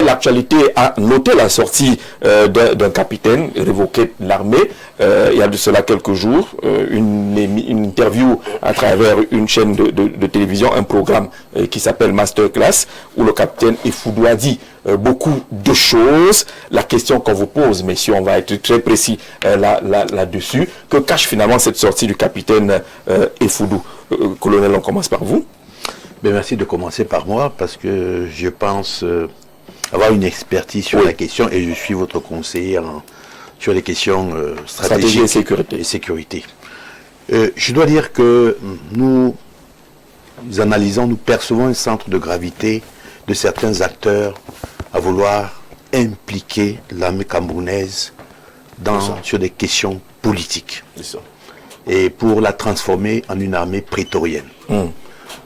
l'actualité a noté la sortie d'un capitaine révoqué de l'armée il y a de cela quelques jours, une interview à travers une chaîne de télévision, un programme qui s'appelle Masterclass, où le capitaine Effoudou a dit beaucoup de choses. La question qu'on vous pose, messieurs, on va être très précis là-dessus, que cache finalement cette sortie du capitaine Effoudou? Colonel, on commence par vous. Ben, merci de commencer par moi, parce que je pense avoir une expertise sur la question, et je suis votre conseiller sur les questions stratégiques et sécurité. Je dois dire que nous analysons, nous percevons un centre de gravité de certains acteurs à vouloir impliquer l'armée camerounaise sur des questions politiques et pour la transformer en une armée prétorienne.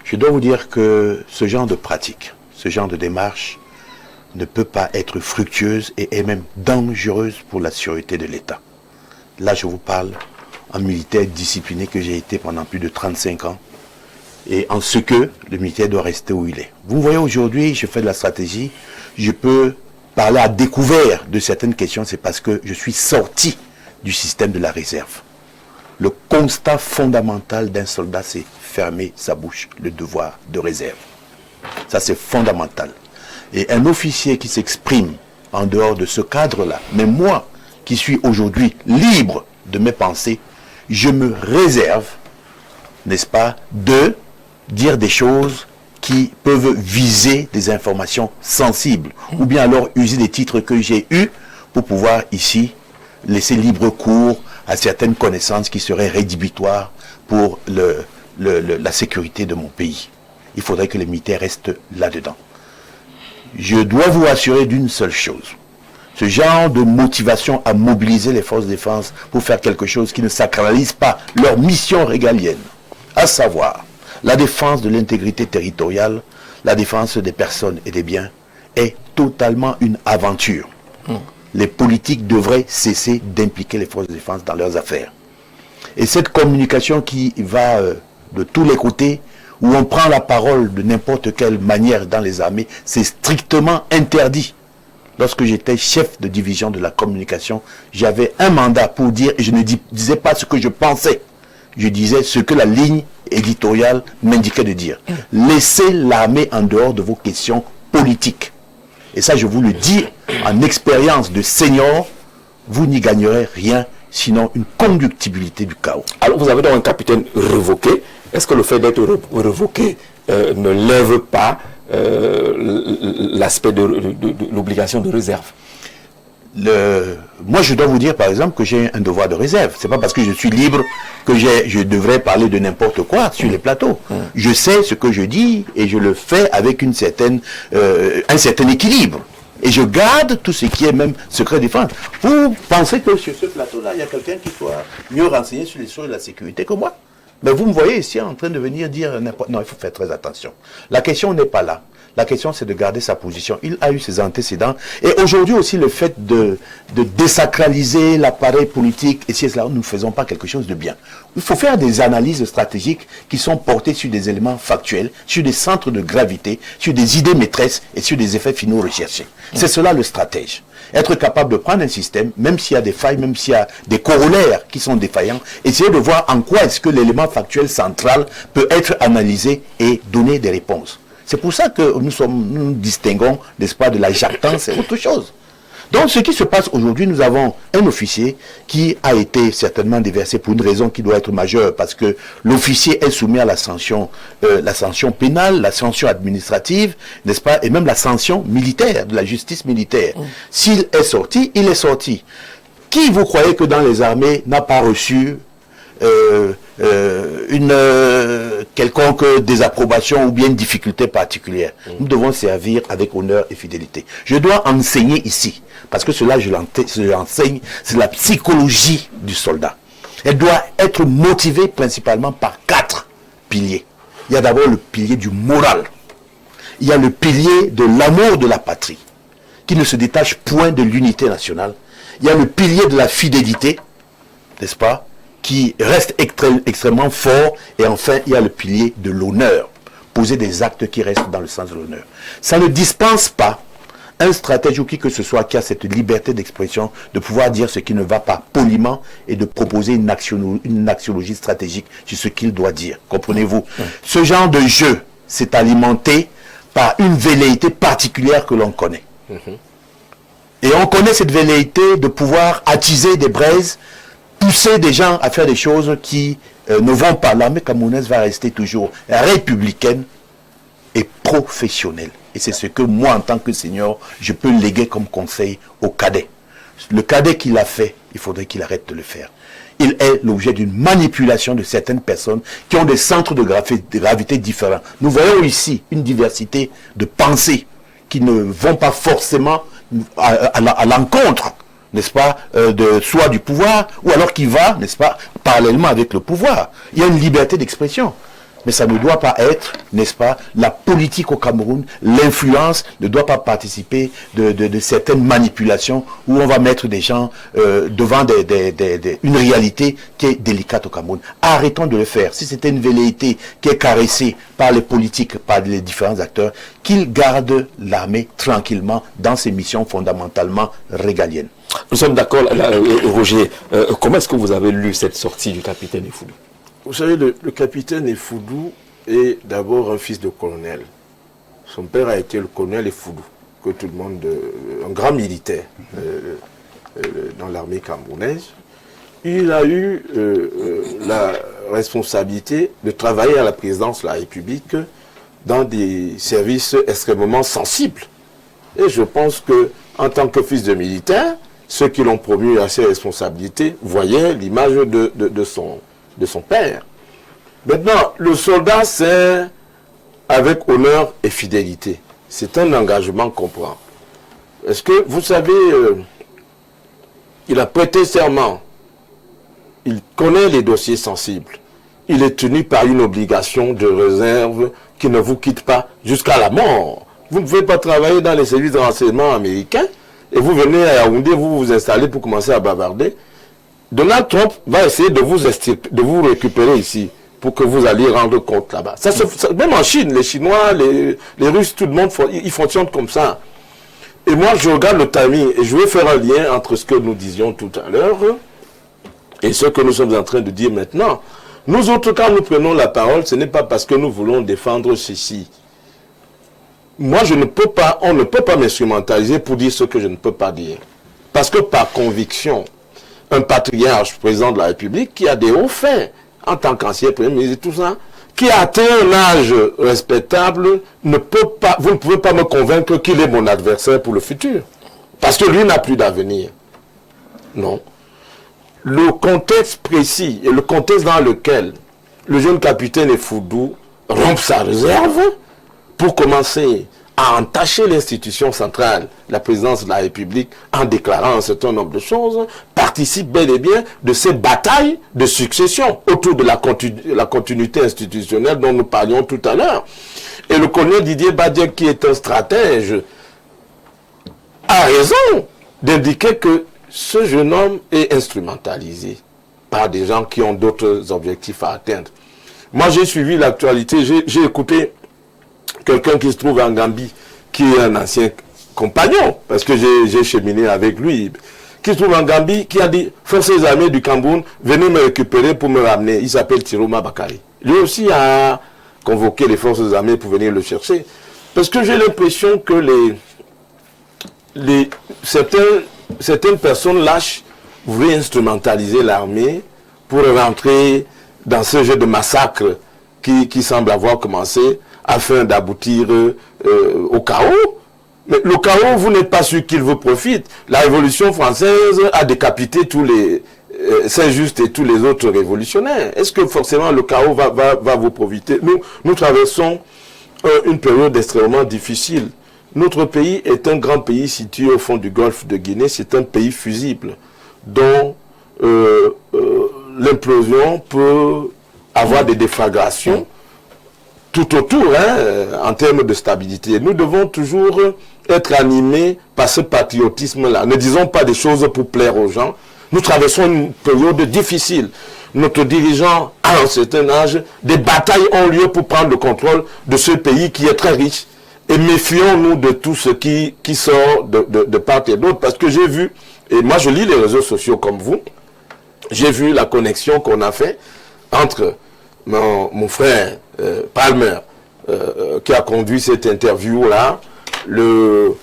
Je dois vous dire que ce genre de pratique, ce genre de démarche ne peut pas être fructueuse et est même dangereuse pour la sécurité de l'État. Là, je vous parle en militaire discipliné que j'ai été pendant plus de 35 ans, et en ce que le militaire doit rester où il est. Vous voyez, aujourd'hui, je fais de la stratégie, je peux parler à découvert de certaines questions, c'est parce que je suis sorti du système de la réserve. Le constat fondamental d'un soldat, c'est fermer sa bouche, le devoir de réserve. Ça, c'est fondamental. Et un officier qui s'exprime en dehors de ce cadre-là, mais moi, qui suis aujourd'hui libre de mes pensées, je me réserve, n'est-ce pas, de dire des choses qui peuvent viser des informations sensibles, ou bien alors user des titres que j'ai eus pour pouvoir ici laisser libre cours à certaines connaissances qui seraient rédhibitoires pour la sécurité de mon pays. Il faudrait que les militaires restent là-dedans. Je dois vous rassurer d'une seule chose. Ce genre de motivation à mobiliser les forces de défense pour faire quelque chose qui ne sacralise pas leur mission régalienne, à savoir la défense de l'intégrité territoriale, la défense des personnes et des biens, est totalement une aventure. Les politiques devraient cesser d'impliquer les forces de défense dans leurs affaires. Et cette communication qui va de tous les côtés, où on prend la parole de n'importe quelle manière dans les armées, c'est strictement interdit. Lorsque j'étais chef de division de la communication, j'avais un mandat pour dire, et je ne disais pas ce que je pensais, je disais ce que la ligne éditoriale m'indiquait de dire. Laissez l'armée en dehors de vos questions politiques. Et ça, je vous le dis en expérience de senior, vous n'y gagnerez rien, sinon une conductibilité du chaos. Alors, vous avez donc un capitaine révoqué. Est-ce que le fait d'être révoqué ne lève pas l'aspect de l'obligation de réserve? Moi, je dois vous dire, par exemple, que j'ai un devoir de réserve. C'est pas parce que je suis libre que je devrais parler de n'importe quoi sur les plateaux. Je sais ce que je dis et je le fais avec un certain équilibre. Et je garde tout ce qui est même secret défense. Vous pensez que sur ce plateau-là, il y a quelqu'un qui soit mieux renseigné sur les choses de la sécurité que moi? Mais vous me voyez ici en train de venir dire n'importe... Non, il faut faire très attention. La question n'est pas là. La question, c'est de garder sa position. Il a eu ses antécédents. Et aujourd'hui aussi, le fait de désacraliser l'appareil politique, et si c'est là, nous ne faisons pas quelque chose de bien. Il faut faire des analyses stratégiques qui sont portées sur des éléments factuels, sur des centres de gravité, sur des idées maîtresses et sur des effets finaux recherchés. C'est cela le stratège. Être capable de prendre un système, même s'il y a des failles, même s'il y a des corollaires qui sont défaillants, essayer de voir en quoi est-ce que l'élément factuel central peut être analysé et donner des réponses. C'est pour ça que nous distinguons, n'est-ce pas, de la jactance et autre chose. Donc, ce qui se passe aujourd'hui, nous avons un officier qui a été certainement déversé pour une raison qui doit être majeure, parce que l'officier est soumis à la sanction pénale, la sanction administrative, n'est-ce pas, et même la sanction militaire, de la justice militaire. S'il est sorti, il est sorti. Qui, vous croyez que dans les armées, n'a pas reçu une quelconque désapprobation ou bien une difficulté particulière? Nous devons servir avec honneur et fidélité. Je dois enseigner ici, parce que cela je l'enseigne, c'est la psychologie du soldat. Elle doit être motivée principalement par 4 piliers. Il y a d'abord le pilier du moral. Il y a le pilier de l'amour de la patrie, qui ne se détache point de l'unité nationale. Il y a le pilier de la fidélité, n'est-ce pas, qui reste extrêmement fort. Et enfin, il y a le pilier de l'honneur. Poser des actes qui restent dans le sens de l'honneur. Ça ne dispense pas un stratège ou qui que ce soit qui a cette liberté d'expression, de pouvoir dire ce qui ne va pas poliment et de proposer une axiologie stratégique sur ce qu'il doit dire. Comprenez-vous? Ce genre de jeu s'est alimenté par une velléité particulière que l'on connaît. Et on connaît cette velléité de pouvoir attiser des braises, pousser des gens à faire des choses qui ne vont pas. L'armée camerounaise va rester toujours républicaine et professionnelle. Et c'est ce que moi, en tant que senior, je peux léguer comme conseil au cadet. Le cadet qui l'a fait, il faudrait qu'il arrête de le faire. Il est l'objet d'une manipulation de certaines personnes qui ont des centres de gravité différents. Nous voyons ici une diversité de pensées qui ne vont pas forcément à l'encontre, n'est-ce pas, soit du pouvoir, ou alors qui va, n'est-ce pas, parallèlement avec le pouvoir. Il y a une liberté d'expression. Mais ça ne doit pas être, n'est-ce pas, la politique au Cameroun, l'influence ne doit pas participer de certaines manipulations où on va mettre des gens devant une réalité qui est délicate au Cameroun. Arrêtons de le faire. Si c'était une velléité qui est caressée par les politiques, par les différents acteurs, qu'ils gardent l'armée tranquillement dans ses missions fondamentalement régaliennes. Nous sommes d'accord, Roger. Comment est-ce que vous avez lu cette sortie du capitaine Effoudou? Vous savez, le capitaine Effoudou est d'abord un fils de colonel. Son père a été le colonel Effoudou, que tout le monde, un grand militaire dans l'armée camerounaise. Il a eu la responsabilité de travailler à la présidence de la République dans des services extrêmement sensibles. Et je pense que, en tant que fils de militaire, ceux qui l'ont promu à ces responsabilités voyaient l'image de son père. Maintenant, le soldat, c'est avec honneur et fidélité. C'est un engagement qu'on prend. Est-ce que, vous savez, il a prêté serment. Il connaît les dossiers sensibles. Il est tenu par une obligation de réserve qui ne vous quitte pas jusqu'à la mort. Vous ne pouvez pas travailler dans les services de renseignement américains et vous venez à Yaoundé, vous vous installez pour commencer à bavarder. Donald Trump va essayer de vous récupérer ici pour que vous alliez rendre compte là-bas. Même en Chine, les Chinois, les Russes, tout le monde, ils fonctionnent comme ça. Et moi, je regarde le timing et je vais faire un lien entre ce que nous disions tout à l'heure et ce que nous sommes en train de dire maintenant. Nous autres, quand nous prenons la parole, ce n'est pas parce que nous voulons défendre ceci. Moi, on ne peut pas m'instrumentaliser pour dire ce que je ne peux pas dire. Parce que par conviction, un patriarche, président de la République, qui a des hauts faits, en tant qu'ancien premier ministre et tout ça, qui a atteint un âge respectable, vous ne pouvez pas me convaincre qu'il est mon adversaire pour le futur. Parce que lui n'a plus d'avenir. Non. Le contexte précis et le contexte dans lequel le jeune capitaine Effoudou rompt sa réserve pour commencer à entacher l'institution centrale, la présidence de la République, en déclarant un certain nombre de choses, participe bel et bien de ces batailles de succession autour de la continuité institutionnelle dont nous parlions tout à l'heure. Et le colonel Didier Badie, qui est un stratège, a raison d'indiquer que ce jeune homme est instrumentalisé par des gens qui ont d'autres objectifs à atteindre. Moi, j'ai suivi l'actualité, j'ai écouté quelqu'un qui se trouve en Gambie, qui est un ancien compagnon, parce que j'ai cheminé avec lui, qui se trouve en Gambie, qui a dit « Forces armées du Cameroun, venez me récupérer pour me ramener ». Il s'appelle Tiroma Bakari. Lui aussi a convoqué les forces armées pour venir le chercher. Parce que j'ai l'impression que certaines personnes lâches voulaient instrumentaliser l'armée pour rentrer dans ce jeu de massacre qui semble avoir commencé afin d'aboutir au chaos. Mais le chaos, vous n'êtes pas sûr qu'il vous profite. La Révolution française a décapité tous les Saint-Just et tous les autres révolutionnaires. Est-ce que forcément le chaos va vous profiter? Nous traversons une période extrêmement difficile. Notre pays est un grand pays situé au fond du golfe de Guinée. C'est un pays fusible dont l'implosion peut avoir des déflagrations tout autour, en termes de stabilité. Nous devons toujours être animés par ce patriotisme-là. Ne disons pas des choses pour plaire aux gens. Nous traversons une période difficile. Notre dirigeant a un certain âge. Des batailles ont lieu pour prendre le contrôle de ce pays qui est très riche Et méfions-nous de tout ce qui sort de part et d'autre. Parce que j'ai vu, et moi je lis les réseaux sociaux comme vous, j'ai vu la connexion qu'on a fait entre mon frère Palmer, qui a conduit cette interview-là, le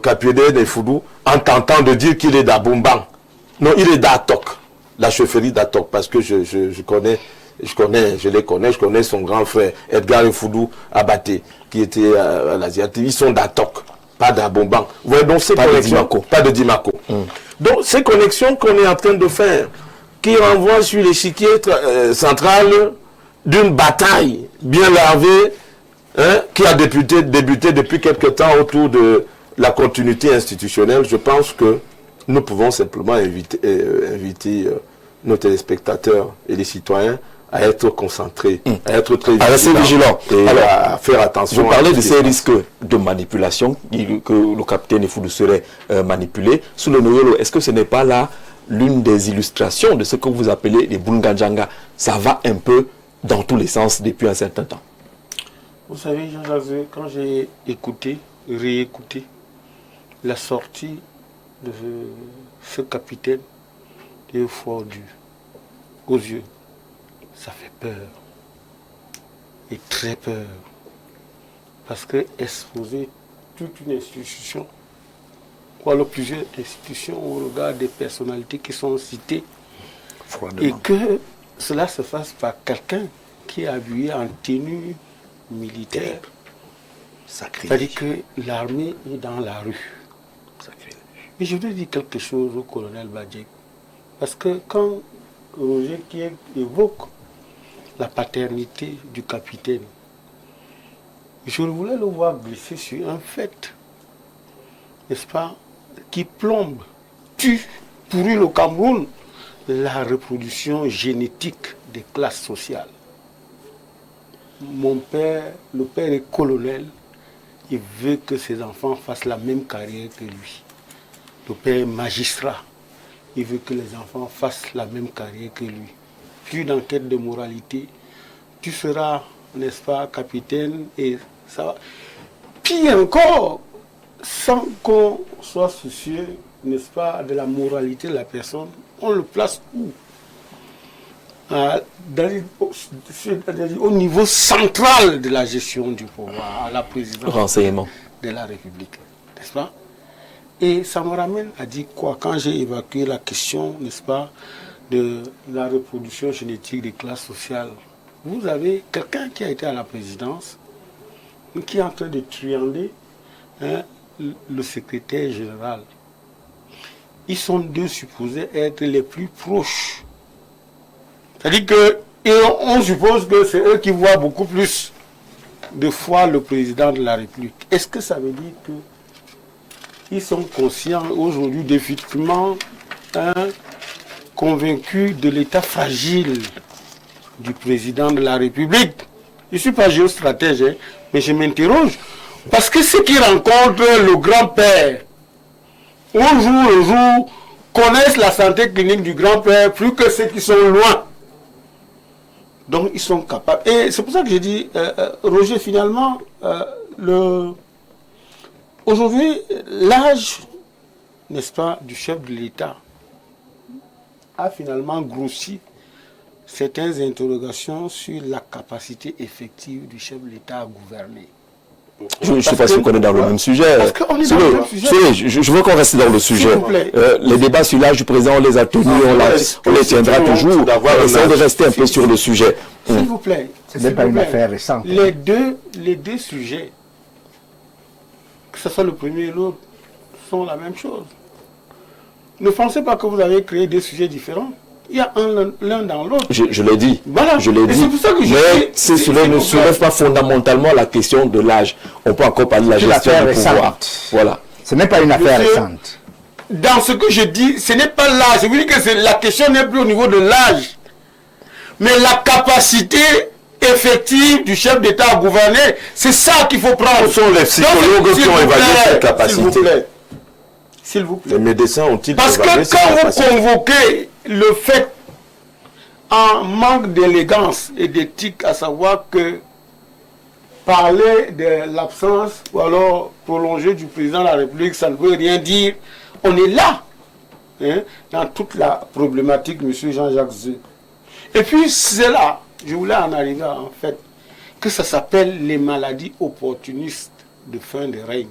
capitaine Effoudou, en tentant de dire qu'il est d'Abomban. Non, il est d'Atok, la chefferie d'Atok, parce que je les connais, je connais son grand frère, Edgar Effoudou Abaté, qui était à l'Asiatique. Ils sont d'Atok, pas d'Abomban. Vous voyez, donc ces connexions, pas de Dimako. Donc ces connexions qu'on est en train de faire, qui renvoient sur l'échiquier central d'une bataille bien larvée, qui a débuté depuis quelque temps autour de la continuité institutionnelle, je pense que nous pouvons simplement inviter nos téléspectateurs et les citoyens à être concentrés, à être très vigilants et à faire attention. Vous parlez de ces risques de manipulation, que le capitaine Effoudou serait manipulé. Sous le Noyolo, est-ce que ce n'est pas là l'une des illustrations de ce que vous appelez les Bunganjanga? Ça va un peu dans tous les sens depuis un certain temps. Vous savez, Jean-Jacques, quand j'ai réécouté la sortie de ce capitaine de Fordu aux yeux, ça fait peur. Et très peur. Parce que exposer toute une institution, ou alors plusieurs institutions au regard des personnalités qui sont citées, et que cela se fasse par quelqu'un qui est habillé en tenue militaire. C'est-à-dire que l'armée est dans la rue. Mais je voudrais dire quelque chose au colonel Badjek. Parce que quand Roger qui évoque la paternité du capitaine, je voulais le voir glisser sur un fait, n'est-ce pas, qui plombe, tue, pourrit le Cameroun, la reproduction génétique des classes sociales. Mon père, le père est colonel, il veut que ses enfants fassent la même carrière que lui. Le père est magistrat, il veut que les enfants fassent la même carrière que lui. Plus d'enquête de moralité, tu seras, n'est-ce pas, capitaine, et ça va. Pire encore, sans qu'on soit soucieux, n'est-ce pas, de la moralité de la personne, on le place où? Au niveau central de la gestion du pouvoir, à la présidence de la République, n'est-ce pas? Et ça me ramène à dire quoi? Quand j'ai évacué la question, n'est-ce pas, de la reproduction génétique des classes sociales, vous avez quelqu'un qui a été à la présidence, qui est en train de truander le secrétaire général. Ils sont deux supposés être les plus proches. C'est-à-dire que, et on suppose que c'est eux qui voient beaucoup plus de fois le président de la République. Est-ce que ça veut dire que ils sont conscients aujourd'hui définitivement, convaincus de l'état fragile du président de la République? Je ne suis pas géostratège, mais je m'interroge. Parce que ceux qui rencontrent le grand-père, au jour le jour, connaissent la santé clinique du grand-père plus que ceux qui sont loin. Donc ils sont capables. Et c'est pour ça que j'ai dit, Roger, finalement, aujourd'hui, l'âge, n'est-ce pas, du chef de l'État a finalement grossi certaines interrogations sur la capacité effective du chef de l'État à gouverner. Je ne sais pas si on est dans le même sujet. Parce qu'on est dans le même sujet. Je veux qu'on reste dans le sujet. Les débats sur l'âge du président, on les a tenus, on les tiendra toujours. Essayons de rester un peu sur le sujet. S'il vous plaît. Ce n'est pas une affaire récente. Les deux sujets, que ce soit le premier et l'autre, sont la même chose. Ne pensez pas que vous avez créé deux sujets différents. Il y a l'un dans l'autre. Je l'ai dit. Voilà. Je l'ai dit. C'est pour ça que mais cela ne soulève pas fondamentalement la question de l'âge. On peut encore parler de la gestion du pouvoir. Voilà. Ce n'est pas une affaire récente. Dans ce que je dis, ce n'est pas l'âge. Je vous dis que la question n'est plus au niveau de l'âge. Mais la capacité effective du chef d'État à gouverner, c'est ça qu'il faut prendre. Ce sont les psychologues qui ont évalué cette capacité. S'il vous plaît. Les médecins ont-ils Parce que quand vous convoquez le fait en manque d'élégance et d'éthique, à savoir que parler de l'absence ou alors prolonger du président de la République, ça ne veut rien dire. On est là, hein, dans toute la problématique, M. Jean-Jacques Zé. Et puis, c'est là, je voulais en arriver en fait, que ça s'appelle les maladies opportunistes de fin de règne.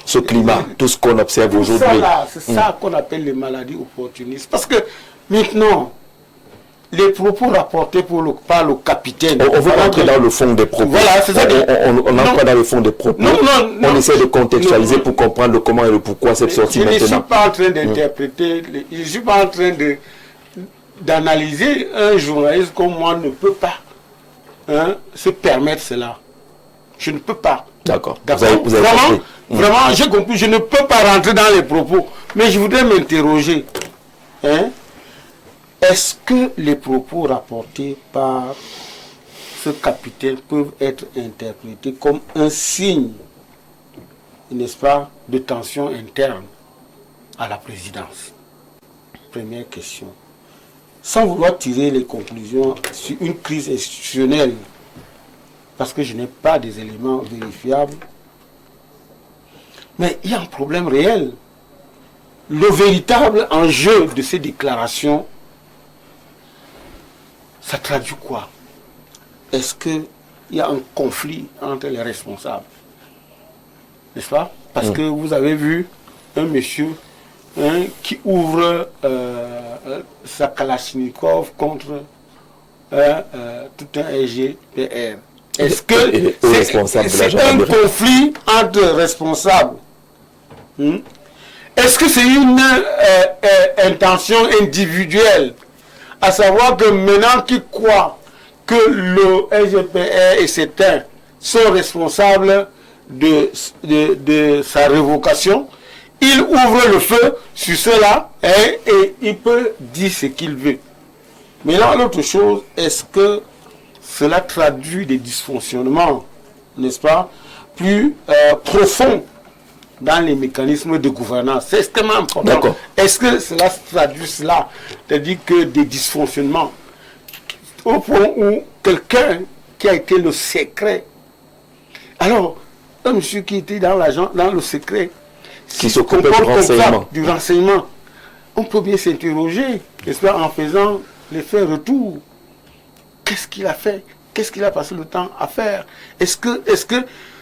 Ce climat, tout ce qu'on observe aujourd'hui. C'est ça qu'on appelle les maladies opportunistes. Parce que maintenant, les propos rapportés par le capitaine... On veut entrer dans le fond des propos. Voilà, c'est ça. On entre dans le fond des propos. On essaie de contextualiser pour comprendre le comment et le pourquoi cette sortie maintenant. Je ne suis pas en train d'interpréter, je ne suis pas en train d'analyser. Un journaliste comme moi ne peut pas se permettre cela. Je ne peux pas. D'accord. Vous avez compris. Vraiment, j'ai compris. Je ne peux pas rentrer dans les propos. Mais je voudrais m'interroger. Est-ce que les propos rapportés par ce capitaine peuvent être interprétés comme un signe, n'est-ce pas, de tension interne à la présidence? Première question. Sans vouloir tirer les conclusions sur une crise institutionnelle, parce que je n'ai pas des éléments vérifiables, mais il y a un problème réel. Le véritable enjeu de ces déclarations, ça traduit quoi? Est-ce qu'il y a un conflit entre les responsables? N'est-ce pas? Parce que vous avez vu un monsieur qui ouvre sa Kalachnikov contre tout un SGPR. Est-ce que c'est un conflit entre responsables? Est-ce que c'est une intention individuelle? À savoir que maintenant qu'ils croient que le SGPR et certains sont responsables de sa révocation, il ouvre le feu sur cela et il peut dire ce qu'il veut. Mais là, l'autre chose, est-ce que cela traduit des dysfonctionnements, n'est-ce pas, plus profonds dans les mécanismes de gouvernance? C'est extrêmement important. Est-ce que cela traduit cela? C'est-à-dire que des dysfonctionnements au point où quelqu'un qui a été le secret, alors un monsieur qui était dans le secret, qui s'occupe du renseignement, on peut bien s'interroger, n'est-ce pas, en faisant l'effet retour. Qu'est-ce qu'il a fait? Qu'est-ce qu'il a passé le temps à faire? Est-ce que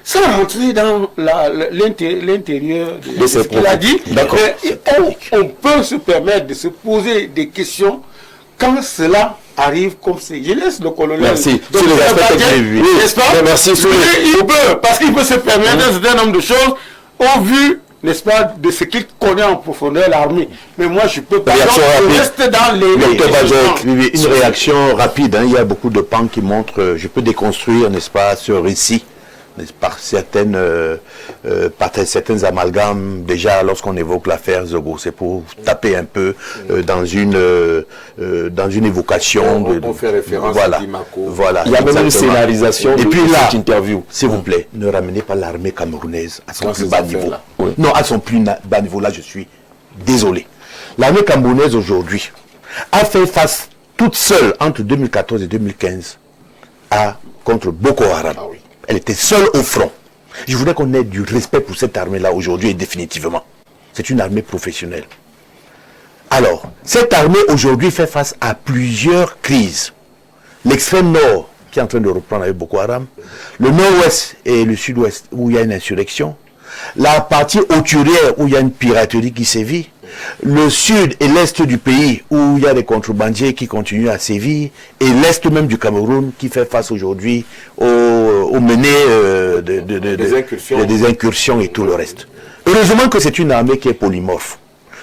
sans rentrer dans l'intérieur de ce qu'il a dit, on peut se permettre de se poser des questions quand cela arrive comme c'est. Je laisse le colonel. Merci. Sur les aspects techniques, n'est-ce pas? Merci. Il peut, parce qu'il peut se permettre un certain nombre de choses au vu, n'est-ce pas, de ce qu'il connaît en profondeur l'armée. Mais moi, je peux pas. Je reste dans les... Une réaction rapide. Il y a beaucoup de pans qui montrent, je peux déconstruire, n'est-ce pas, ce récit, par certaines amalgames. Déjà, lorsqu'on évoque l'affaire Zogo, c'est pour taper un peu dans une évocation. On fait référence à Dimako. Voilà. Il y a même une scénarisation de cette interview. S'il vous plaît, ne ramenez pas l'armée camerounaise à son plus bas niveau. Non, à son plus bas niveau, là, je suis désolé. L'armée camerounaise aujourd'hui a fait face toute seule entre 2014 et 2015 contre Boko Haram. Elle était seule au front. Je voudrais qu'on ait du respect pour cette armée-là aujourd'hui et définitivement. C'est une armée professionnelle. Alors, cette armée aujourd'hui fait face à plusieurs crises. L'extrême nord, qui est en train de reprendre avec Boko Haram, le nord-ouest et le sud-ouest, où il y a une insurrection, la partie hauturière, où il y a une piraterie qui sévit, le sud et l'est du pays, où il y a des contrebandiers qui continuent à sévir, et l'est même du Cameroun, qui fait face aujourd'hui aux menées des incursions et tout le reste. Heureusement que c'est une armée qui est polymorphe.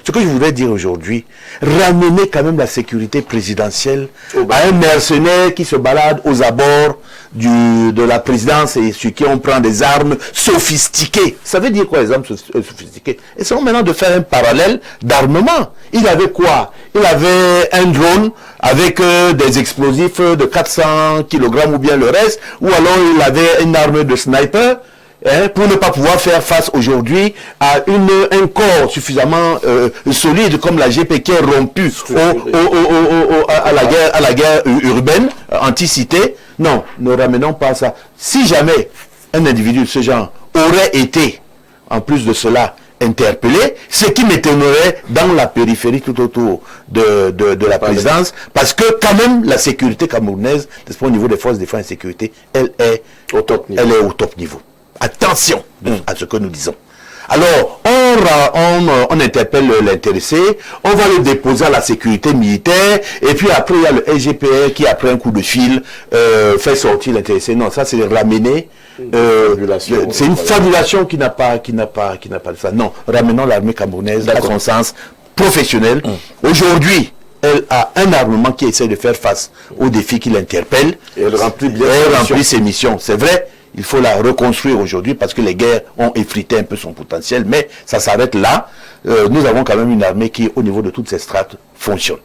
Ce que je voudrais dire aujourd'hui, ramener quand même la sécurité présidentielle à un mercenaire qui se balade aux abords de la présidence et sur qui on prend des armes sophistiquées. Ça veut dire quoi, les armes sophistiquées? Essayons maintenant de faire un parallèle d'armement. Il avait quoi? Il avait un drone avec des explosifs de 400 kg ou bien le reste, ou alors il avait une arme de sniper pour ne pas pouvoir faire face aujourd'hui à un corps suffisamment solide comme la GP qui est rompu à la guerre urbaine, anti-cité. Non, ne ramenons pas ça. Si jamais un individu de ce genre aurait été, en plus de cela, interpellé, ce qui m'étonnerait dans la périphérie tout autour de la présidence, parce que quand même la sécurité camerounaise, au niveau des forces de défense et sécurité, elle est au top niveau. Attention à ce que nous disons. Alors, on interpelle l'intéressé, on va le déposer à la sécurité militaire, et puis après il y a le SGPR qui, après un coup de fil, fait sortir l'intéressé. Non, ça c'est ramener. C'est une fabulation qui n'a pas de ça. Non, ramenons l'armée camerounaise à son sens professionnel. Aujourd'hui, elle a un armement qui essaie de faire face aux défis qui l'interpellent. Et elle remplit bien ses missions. C'est vrai. Il faut la reconstruire aujourd'hui parce que les guerres ont effrité un peu son potentiel, mais ça s'arrête là. Nous avons quand même une armée qui, au niveau de toutes ces strates, fonctionne.